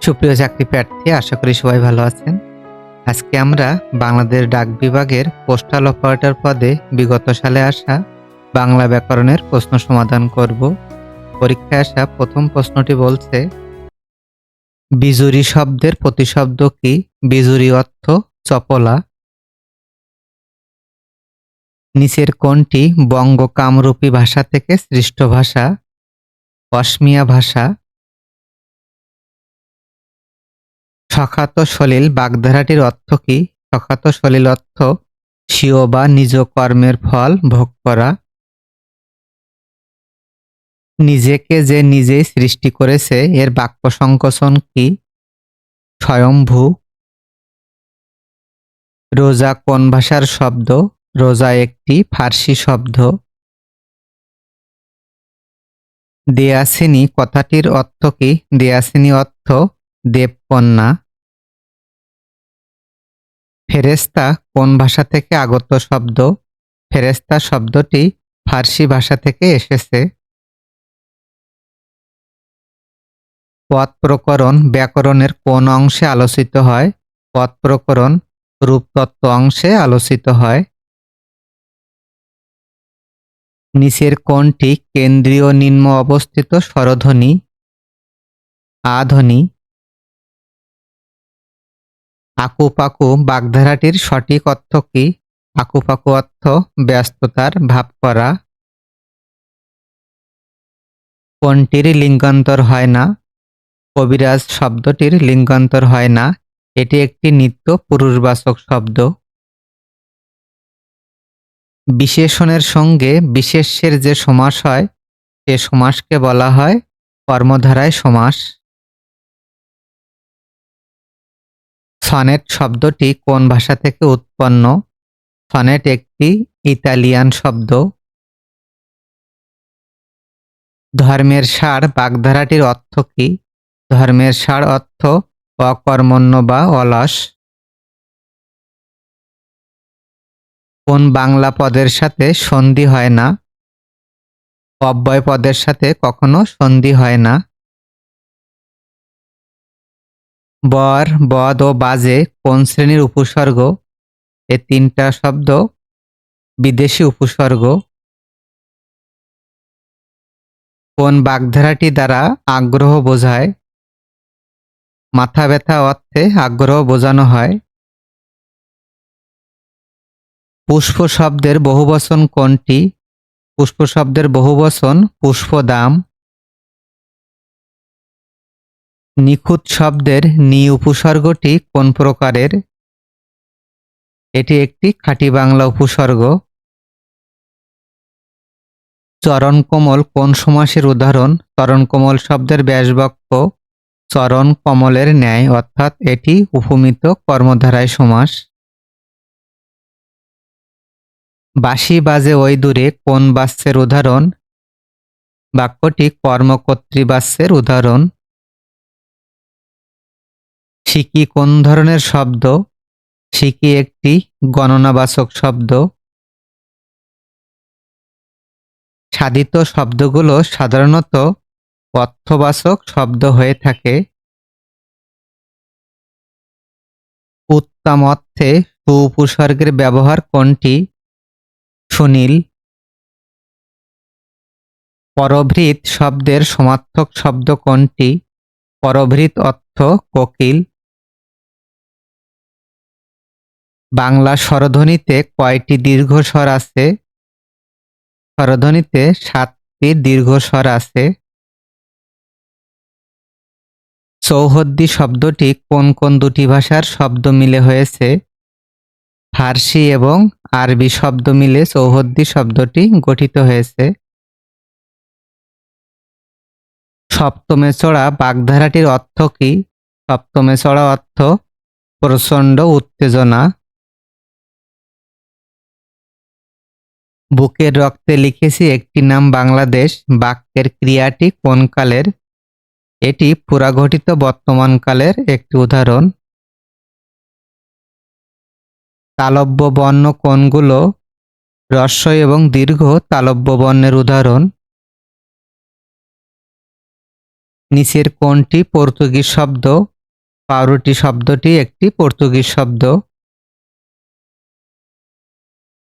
সুপ্রিয় চাকরি প্রার্থী, আশা করি সবাই ভালো আছেন। আজকে আমরা বাংলাদেশ ডাক বিভাগের পোস্টাল অপারেটর পদে বিগত সালে আসা বাংলা ব্যাকরণের প্রশ্ন সমাধান করব। পরীক্ষায় আসা প্রথম প্রশ্নটি বলছে, বিজুরি শব্দের প্রতিশব্দ কি? বিজুরি অর্থ চপলা। নিচের কোনটি বঙ্গ কামরূপী ভাষা থেকে সৃষ্ট ভাষা? অসমিয়া ভাষা। সখাত সলিল বাগধারাটির অর্থ কি? সখাত সলিল অর্থ স্বীয় বা নিজ কর্মের ফল ভোগ করা। নিজেকে যে নিজেই সৃষ্টি করেছে এর বাক্য সংকোচন কি? স্বয়ম্ভু। রোজা কোন ভাষার শব্দ? রোজা একটি ফার্সি শব্দ। দেয়াসিনী কথাটির অর্থ কি? দেয়াসিনী অর্থ দেবকন্যা। ফেরেশতা কোন ভাষা থেকে আগত শব্দ? ফেরেশতা শব্দটি ফার্সি ভাষা থেকে এসেছে। পদ প্রকরণ ব্যাকরণের কোন অংশে আলোচিত হয়? পদ প্রকরণ রূপতত্ত্ব অংশে আলোচিত হয়। নিচের কোনটি কেন্দ্রীয় নিম্ন অবস্থিত স্বরধ্বনি? আধ্বনি। আকুপাকু বাগধারাটির সঠিক অর্থ কি? আকুপাকু অর্থ ব্যস্ততার ভাব করা। কোনটির লিঙ্গান্তর হয় না? কবিরাজ শব্দটির লিঙ্গান্তর হয় না, এটি একটি নিত্য পুরুষবাচক শব্দ। বিশেষণের সঙ্গে বিশেষ্যের যে সমাস হয় সে সমাসকে বলা হয় কর্মধারায় সমাস। সনেট শব্দটি কোন ভাষা থেকে উৎপন্ন? সনেট একটি ইতালিয়ান শব্দ। ধর্মের সার বাগধারাটির অর্থ কি? ধর্মের সার অর্থ অকর্মণ্য বা অলস। কোন বাংলা পদের সাথে সন্ধি হয় না? অব্যয় পদের সাথে কখনো সন্ধি হয় না। বর, বদ ও বাজে কোন শ্রেণীর উপসর্গ? এ তিনটা শব্দ বিদেশি উপসর্গ। কোন বাগধারাটি দ্বারা আগ্রহ বোঝায়? মাথা ব্যথা অর্থে আগ্রহ বোঝানো হয়। পুষ্প শব্দের বহুবচন কোনটি? পুষ্প শব্দের বহুবচন পুষ্পদাম। নিখুঁত শব্দের নি উপসর্গটি কোন প্রকারের? এটি একটি খাঁটি বাংলা উপসর্গ। চরণকমল কোন সমাসের উদাহরণ? চরণকমল শব্দের ব্যাসবাক্য চরণ কমলের ন্যায়, অর্থাৎ এটি উপমিত কর্মধারায় সমাস। বাঁশি বাজে ওই দূরে কোন বাচ্যের উদাহরণ? বাক্যটি কর্মকর্তৃবাচ্যের উদাহরণ। সিকি কোন ধরনের শব্দ? সিকি একটি গণনাবাচক শব্দ। সাধিত শব্দগুলো সাধারণত অর্থবাচক শব্দ হয়ে থাকে। উত্তম অর্থে সু উপসর্গের ব্যবহার কোনটি? সুনীল। পরভৃৎ শব্দের সমার্থক শব্দ কোনটি? পরভৃৎ অর্থ কোকিল। বাংলা স্বরধ্বনিতে কয়টি দীর্ঘস্বর আছে? স্বরধ্বনিতে 7টি দীর্ঘস্বর আছে। চৌহদ্দি শব্দটি কোন কোন দুটি ভাষার শব্দ মিলে হয়েছে? ফার্সি এবং আরবি শব্দ মিলে চৌহদ্দি শব্দটি গঠিত হয়েছে। সপ্তমে চড়া বাগধারাটির অর্থ কি? সপ্তমে চড়া অর্থ প্রচণ্ড উত্তেজনা। বুকের রক্তে লিখেছি একটি নাম বাংলাদেশ বাক্যের ক্রিয়াটি কোন কালের? এটি পুরাঘটিত বর্তমানকালের একটি উদাহরণ। তালব্য বর্ণ কোনগুলো? হ্রস্ব এবং দীর্ঘ তালব্য বর্ণের উদাহরণ। নিচের কোনটি পর্তুগিজ শব্দ? পাউরুটি শব্দটি একটি পর্তুগিজ শব্দ।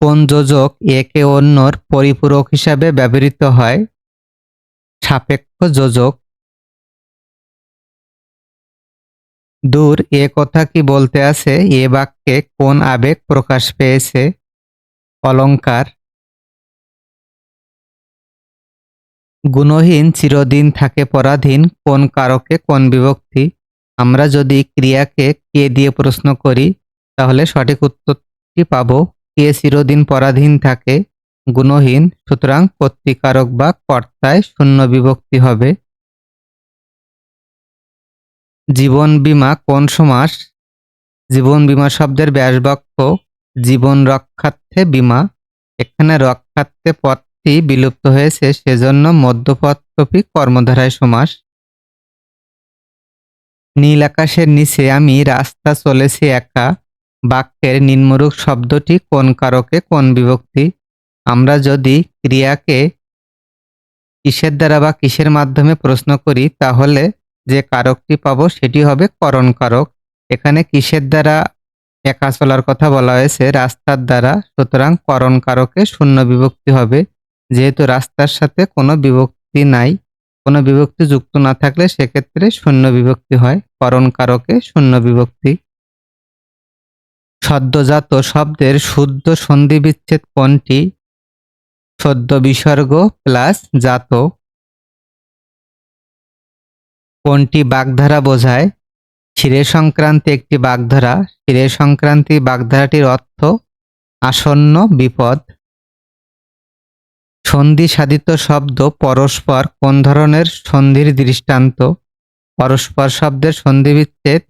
কোন যোজক একে অন্যর পরিপূরক হিসাবে ব্যবহৃত হয়? সাপেক্ষ যোজক। দূর এ কথা কি বলতে আছে এ বাক্যে কোন আবেগ প্রকাশ পেয়েছে? অলংকার। গুণহীন চিরদিন থাকে পরাধীন কোন কারকে কোন বিভক্তি? আমরা যদি ক্রিয়াকে কে দিয়ে প্রশ্ন করি তাহলে সঠিক উত্তরটি পাব কে চিরদিন পরাধীন থাকে, গুণহীন, সুতরাং কর্তৃকারক বা কর্তায় শূন্য বিভক্তি হবে। জীবন বীমা কোন সমাস? জীবন বীমা শব্দের ব্যাসবাক্য জীবন রক্ষার্থে বীমা। এখানে রক্ষার্থে পদটি বিলুপ্ত হয়েছে, সেজন্য মধ্যপদটপি কর্মধারায় সমাস। নীল আকাশের নিচে আমি রাস্তা চলেছি একা বাক্যের নিম্নরূপ শব্দটি কোন কারকে কোন বিভক্তি? আমরা যদি ক্রিয়াকে কিসের দ্বারা বা কিসের মাধ্যমে প্রশ্ন করি তাহলে যে কারকটি পাব সেটি হবে করণ কারক। এখানে কিসের দ্বারা একা চলার কথা বলা হয়েছে? রাস্তার দ্বারা, সুতরাং করণ কারকে শূন্য বিভক্তি হবে। যেহেতু রাস্তার সাথে কোনো বিভক্তি নাই, কোনো বিভক্তি যুক্ত না থাকলে সেক্ষেত্রে শূন্য বিভক্তি হয়, করণ কারকে শূন্য বিভক্তি। সদ্যজাত শব্দের শুদ্ধ সন্ধি বিচ্ছেদ কোনটি? সদ্য বিসর্গ প্লাস জাত। কোনটি বাগধারা বোঝায়? ক্ষীরে সংক্রান্তি একটি বাগধারা। ক্ষীরে সংক্রান্তি বাগধারাটির অর্থ আসন্ন বিপদ। সন্ধি সাধিত শব্দ পরস্পর কোন ধরনের সন্ধির দৃষ্টান্ত? পরস্পর শব্দের সন্ধি বিচ্ছেদ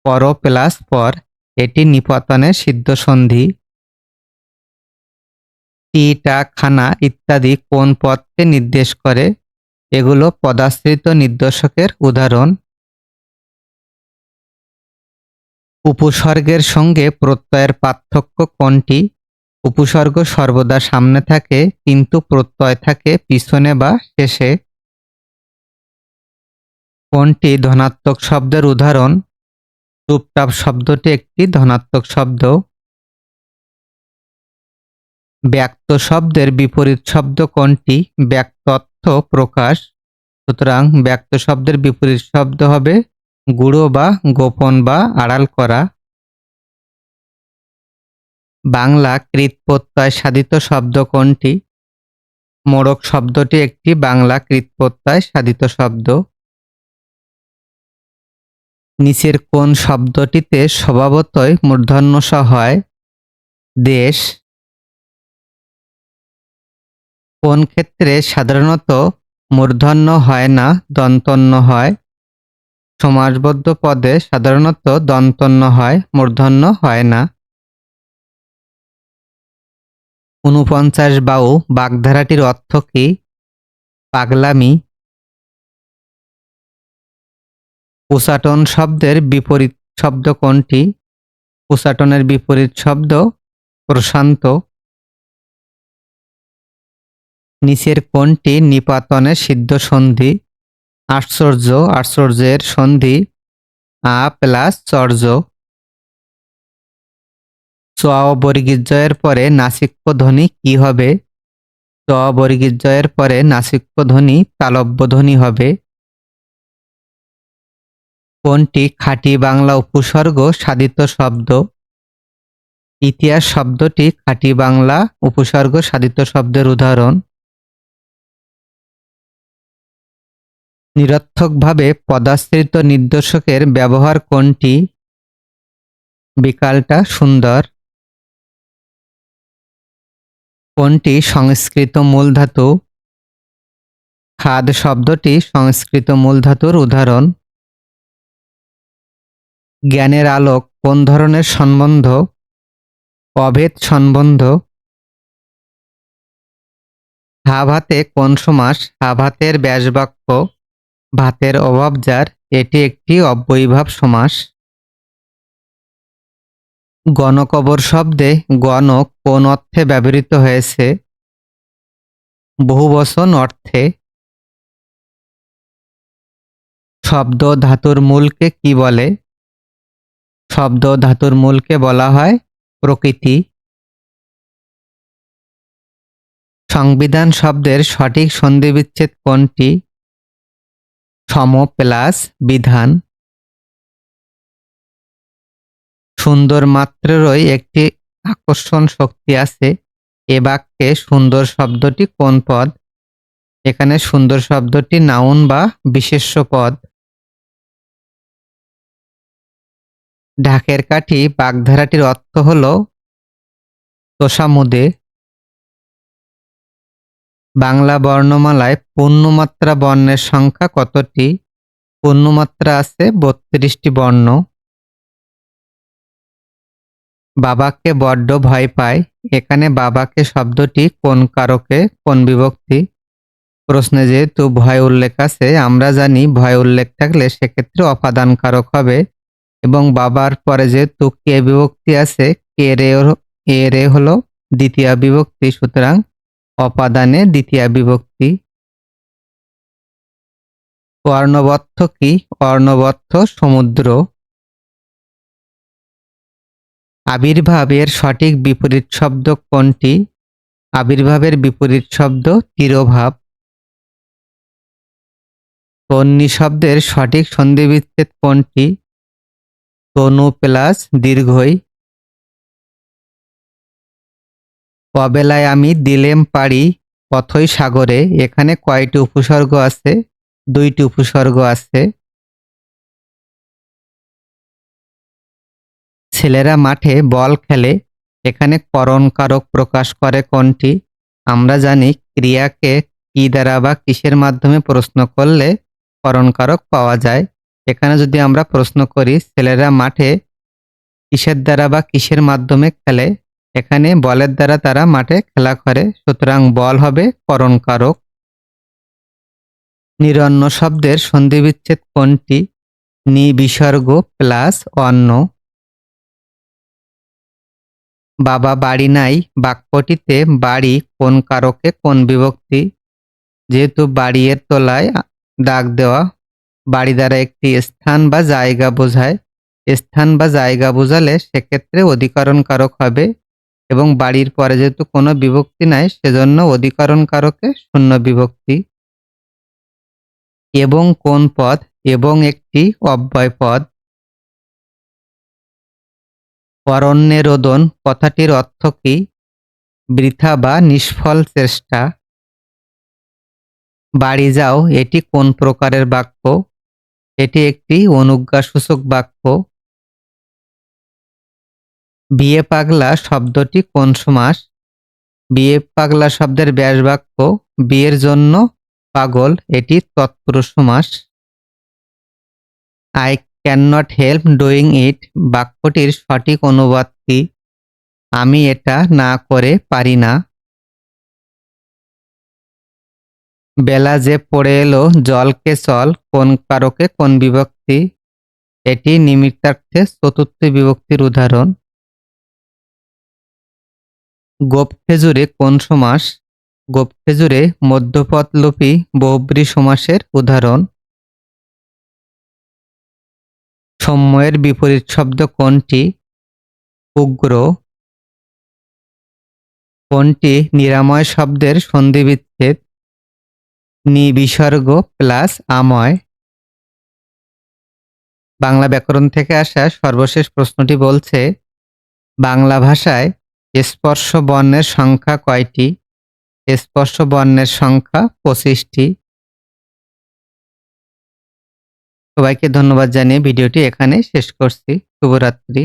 পর প্লাস পর, এটি নিপতনের সিদ্ধ সন্ধি। টি, টা, খানা ইত্যাদি কোন পদকে নির্দেশ করে? এগুলো পদাশ্রিত নির্দেশকের উদাহরণ। উপসর্গের সঙ্গে প্রত্যয়ের পার্থক্য কোনটি? উপসর্গ সর্বদা সামনে থাকে কিন্তু প্রত্যয় থাকে পিছনে বা শেষে। কোনটি ধনাত্মক শব্দের উদাহরণ? টুপটাপ শব্দটি একটি ধনাত্মক শব্দ। ব্যক্ত শব্দের বিপরীত শব্দ কোনটি? ব্যক্তত্ব প্রকাশ, সুতরাং ব্যক্ত শব্দের বিপরীত শব্দ হবে গূঢ় বা গোপন বা আড়াল করা। বাংলা কৃৎ প্রত্যয় সাধিত শব্দ কোনটি? মোড়ক শব্দটি একটি বাংলা কৃৎ প্রত্যয় সাধিত শব্দ। নিচের কোন শব্দটিতে স্বভাবতই মূর্ধন্য স হয়? দেশ। কোন ক্ষেত্রে সাধারণত মূর্ধন্য হয় না দন্তন্য হয়? সমাসবদ্ধ পদে সাধারণত দন্তন্য হয়, মূর্ধন্য হয় না। ৪৯ বাউ বাগধারাটির অর্থ কি? পাগলামি। উচাটন শব্দের বিপরীত শব্দ কোনটি? উচাটনের বিপরীত শব্দ প্রশান্ত। নিচের কোনটি নিপাতনের সিদ্ধ সন্ধি? আশ্চর্য, আশ্চর্যের সন্ধি আ প্লাস চর্য। চ বর্গীর পরে নাসিক্য ধ্বনি কি হবে? চ বর্গীর পরে নাসিক্য ধ্বনি তালব্য ধ্বনি হবে। কোনটি খাঁটি বাংলা উপসর্গ সাধিত শব্দ? ইতিহাস শব্দটি খাঁটি বাংলা উপসর্গ সাধিত শব্দের উদাহরণ। নিরর্থকভাবে পদাশ্রিত নির্দেশকের ব্যবহার কোনটি? বিকালটা সুন্দর। কোনটি সংস্কৃত মূলধাতু? খাদ শব্দটি সংস্কৃত মূলধাতুর উদাহরণ। জ্ঞানের আলোক কোন ধরনের সম্বন্ধ? অভেদ সম্বন্ধ। হা ভাতে কোন সমাস? হা ভাতের ব্যাসবাক্য ভাতের অভাব যার, এটি একটি অব্যয়ীভাব সমাস। গণকবর শব্দে গণক কোন অর্থে ব্যবহৃত হয়েছে? বহুবচন অর্থে। শব্দ ধাতুর মূলকে কি বলে? শব্দ ধাতুর মূলকে বলা হয় প্রকৃতি। সংবিধান শব্দের সঠিক সন্ধিবিচ্ছেদ কোনটি? সম প্লাস বিধান। সুন্দর মাত্রেরই একটি আকর্ষণ শক্তি আছে। এ বাক্যে সুন্দর শব্দটি কোন পদ? এখানে সুন্দর শব্দটি নাউন বা বিশেষ্য পদ। ঢাকের কাঠি বাগধারাটির অর্থ হল তোষামোদে। বাংলা বর্ণমালায় পূর্ণমাত্রা বর্ণের সংখ্যা কতটি? পূর্ণমাত্রা আছে ৩২টি বর্ণ। বাবাকে বড্ড ভয় পায়। এখানে বাবাকে শব্দটি কোন কারকে, কোন বিভক্তি? প্রশ্নে যেহেতু ভয় উল্লেখ আছে, আমরা জানি ভয় উল্লেখ থাকলে সেক্ষেত্রে অপাদান কারক হবে, এবং বাবার পরে যেহেতু কে বিভক্তি আছে, কে রে হলো দ্বিতীয় বিভক্তি, সুতরাং অপাদানে দ্বিতীয় বিভক্তি। অর্ণবত্থ কি? অর্ণবত্থ সমুদ্র। আবির্ভাবের সঠিক বিপরীত শব্দ কোনটি? আবির্ভাবের বিপরীত শব্দ তিরোভাব। তন্বী শব্দের সঠিক সন্ধিবিচ্ছেদ কোনটি? তনু প্লাস দীর্ঘই। অবেলায় আমি দিলেম পাড়ি অথই সাগরে। এখানে কয়টি উপসর্গ আছে? 2টি উপসর্গ আছে। ছেলেরা মাঠে বল খেলে। এখানে করণ কারক প্রকাশ করে কোনটি? আমরা জানি ক্রিয়াকে কি দ্বারা বা কিসের মাধ্যমে প্রশ্ন করলে করণ কারক পাওয়া যায়। এখানে যদি আমরা প্রশ্ন করি ছেলেরা মাঠে কিসের দ্বারা বা কিসের মাধ্যমে খেলে, এখানে বলের দ্বারা তারা মাঠে খেলা করে, সুতরাং বল হবে করণ কারক। নিরন্ন শব্দের সন্ধিবিচ্ছেদ কোনটি? নি বিসর্গ প্লাস অন্ন। বাবা বাড়ি নাই বাক্যটিতে বাড়ি কোন কারকে, কোন বিভক্তি? যেহেতু বাড়ি এর তলায় দাগ দেওয়া, বাড়ি দ্বারা একটি স্থান বা জায়গা বোঝায়। স্থান বা জায়গা বোঝালে সেক্ষেত্রে অধিকরণ কারক হবে, এবং বাড়ির পরে যেহেতু কোনো বিভক্তি নাই, সেজন্য অধিকরণ কারকে শূন্য বিভক্তি। এবং কোন পদ? এবং একটি অব্যয় পদ। অরণ্যে রোদন কথাটির অর্থ কি? বৃথা বা নিষ্ফল চেষ্টা। বাড়ি যাও এটি কোন প্রকারের বাক্য? এটি একটি অনুজ্ঞাসূচক বাক্য। বিয়ে পাগলা শব্দটি কোন সমাস? বিয়ে পাগলা শব্দের ব্যাস বাক্য বিয়ের জন্য পাগল, এটি তৎপুরুষ সমাস। I can not help doing it বাক্যটির সঠিক অনুবাদ কি? আমি এটা না করে পারি না। বেলা যে পড়ে এলো জলকে চল কোন কারকে, কোন বিভক্তি? এটি নিমিত্তার্থে চতুর্থ বিভক্তির উদাহরণ। গোপ খেজুরে কোন সমাস? গোপ খেজুরে মধ্যপদলোপী বহুব্রী সমাসের উদাহরণ। সৌম্যের বিপরীত শব্দ কোনটি? উগ্র। কোনটি নিরাময় শব্দের সন্ধিবিচ্ছেদ? নি বিসর্গ প্লাস আময়। বাংলা ব্যাকরণ থেকে আসা সর্বশেষ প্রশ্নটি বলছে, বাংলা ভাষায় স্পর্শ বর্ণের সংখ্যা কয়টি? স্পর্শ বর্ণের সংখ্যা 25টি। সবাইকে ধন্যবাদ জানিয়ে ভিডিওটি এখানে শেষ করছি। শুভরাত্রি।